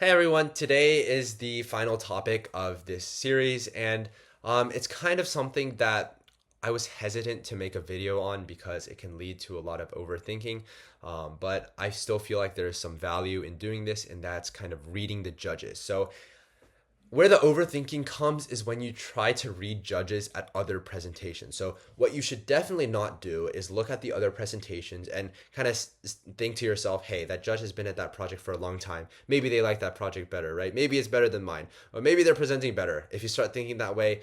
Hey everyone, today is the final topic of this series, and it's kind of something that I was hesitant to make a video on because it can lead to a lot of overthinking. But I still feel like there's some value in doing this, and that's kind of reading the judges. So where the overthinking comes is when you try to read judges at other presentations. So what you should definitely not do is look at the other presentations and kind of think to yourself, hey, that judge has been at that project for a long time. Maybe they like that project better, right? Maybe it's better than mine, or maybe they're presenting better. If you start thinking that way,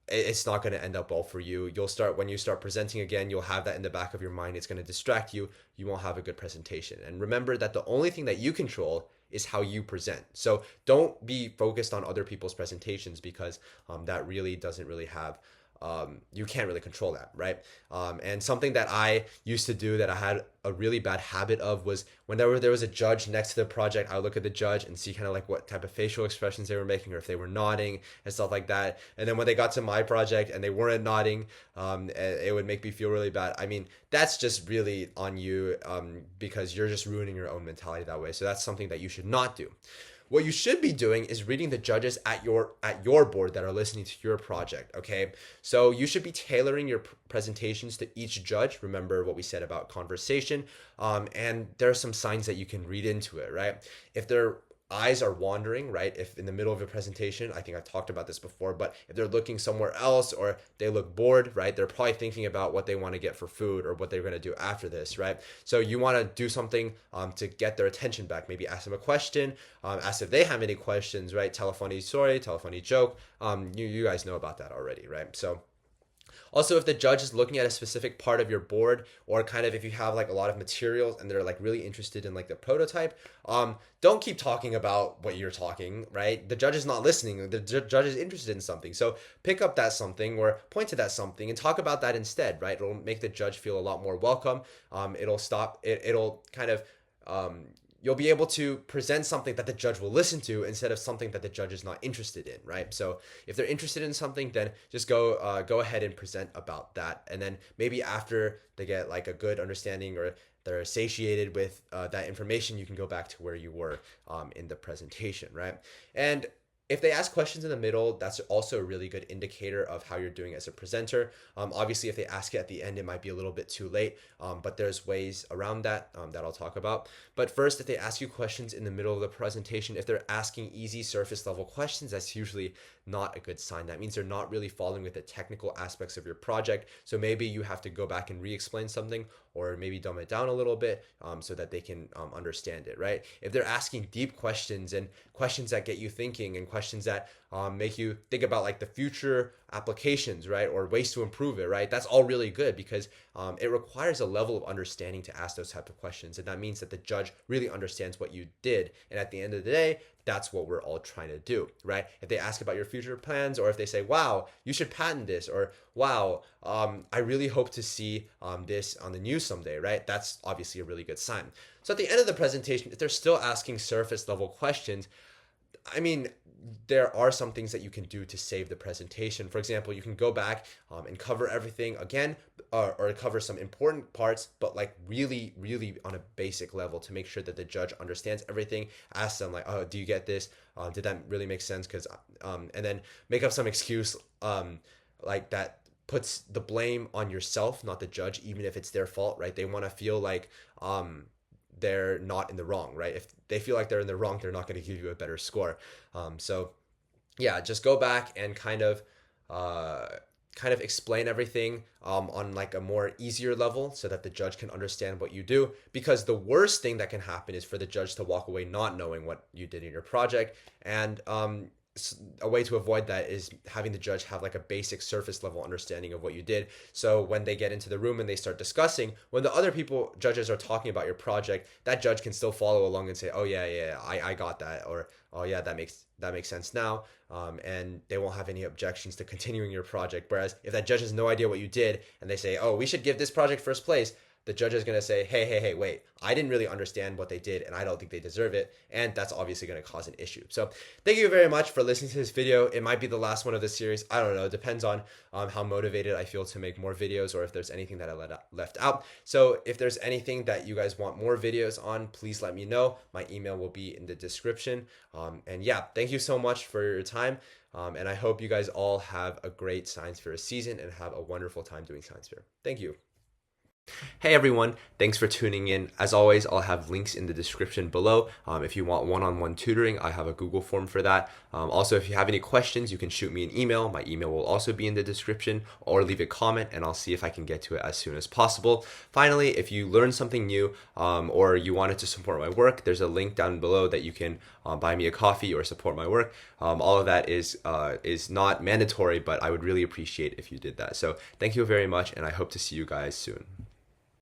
it's not going to end up well for you. You'll start when you start presenting again, you'll have that in the back of your mind. It's going to distract you. You won't have a good presentation. And remember that the only thing that you control is how you present. So don't be focused on other people's presentations because that really doesn't really have you can't really control that, right? And something that I used to do that I had a really bad habit of was whenever there was a judge next to the project, I would look at the judge and see kind of like what type of facial expressions they were making or if they were nodding and stuff like that. And then when they got to my project and they weren't nodding, it would make me feel really bad. I mean, that's just really on you because you're just ruining your own mentality that way. So that's something that you should not do. What you should be doing is reading the judges at your board that are listening to your project, okay? So you should be tailoring your presentations to each judge. Remember what we said about conversation, and there are some signs that you can read into it, right? If they're eyes are wandering, right? If in the middle of a presentation, I think I talked about this before, but if they're looking somewhere else or they look bored, right? They're probably thinking about what they want to get for food or what they're going to do after this, right? So you want to do something to get their attention back. Maybe ask them a question, ask if they have any questions, right? Tell a funny story, tell a funny joke. You guys know about that already, right? So also, if the judge is looking at a specific part of your board, or kind of if you have like a lot of materials and they're like really interested in like the prototype, don't keep talking about what you're talking, right? The judge is not listening. The judge is interested in something. So pick up that something or point to that something and talk about that instead, right? It'll make the judge feel a lot more welcome. It'll kind of you'll be able to present something that the judge will listen to instead of something that the judge is not interested in, right? So if they're interested in something, then just go ahead and present about that, and then maybe after they get like a good understanding or they're satiated with that information, you can go back to where you were in the presentation, right? And if they ask questions in the middle, that's also a really good indicator of how you're doing as a presenter. Obviously, if they ask it at the end, it might be a little bit too late, but there's ways around that that I'll talk about. But first, if they ask you questions in the middle of the presentation, if they're asking easy surface level questions, that's usually not a good sign. That means they're not really following with the technical aspects of your project. So maybe you have to go back and re-explain something or maybe dumb it down a little bit so that they can understand it, right? If they're asking deep questions and questions that get you thinking and questions that make you think about like the future applications, right? Or ways to improve it, right? That's all really good because it requires a level of understanding to ask those type of questions. And that means that the judge really understands what you did. And at the end of the day, that's what we're all trying to do, right? If they ask about your future plans, or if they say, wow, you should patent this, or wow, I really hope to see this on the news someday, right? That's obviously a really good sign. So at the end of the presentation, if they're still asking surface level questions, I mean, there are some things that you can do to save the presentation. For example, you can go back and cover everything again, or cover some important parts, but like really, really on a basic level to make sure that the judge understands everything. Ask them like, oh, do you get this? Did that really make sense? Because, and then make up some excuse like that puts the blame on yourself, not the judge, even if it's their fault, right? They want to feel like they're not in the wrong, right? If they feel like they're in the wrong, they're not going to give you a better score. So yeah, just go back and uh, kind of explain everything on like a more easier level so that the judge can understand what you do. Because the worst thing that can happen is for the judge to walk away not knowing what you did in your project. And a way to avoid that is having the judge have like a basic surface level understanding of what you did. So when they get into the room and they start discussing, when the other people judges are talking about your project, that judge can still follow along and say, oh yeah, I got that, or oh yeah, that makes sense now, and they won't have any objections to continuing your project. Whereas if that judge has no idea what you did and they say, oh, we should give this project first place, the judge is going to say, hey, wait, I didn't really understand what they did and I don't think they deserve it. And that's obviously going to cause an issue. So thank you very much for listening to this video. It might be the last one of the series. I don't know. It depends on how motivated I feel to make more videos, or if there's anything that I left out. So if there's anything that you guys want more videos on, please let me know. My email will be in the description. And yeah, thank you so much for your time. And I hope you guys all have a great science fair season and have a wonderful time doing science fair. Thank you. Hey everyone, thanks for tuning in. As always, I'll have links in the description below. If you want one-on-one tutoring, I have a Google form for that. Also, if you have any questions, you can shoot me an email. My email will also be in the description, or leave a comment and I'll see if I can get to it as soon as possible. Finally, if you learned something new or you wanted to support my work, there's a link down below that you can buy me a coffee or support my work. All of that is not mandatory, but I would really appreciate if you did that. So thank you very much, and I hope to see you guys soon.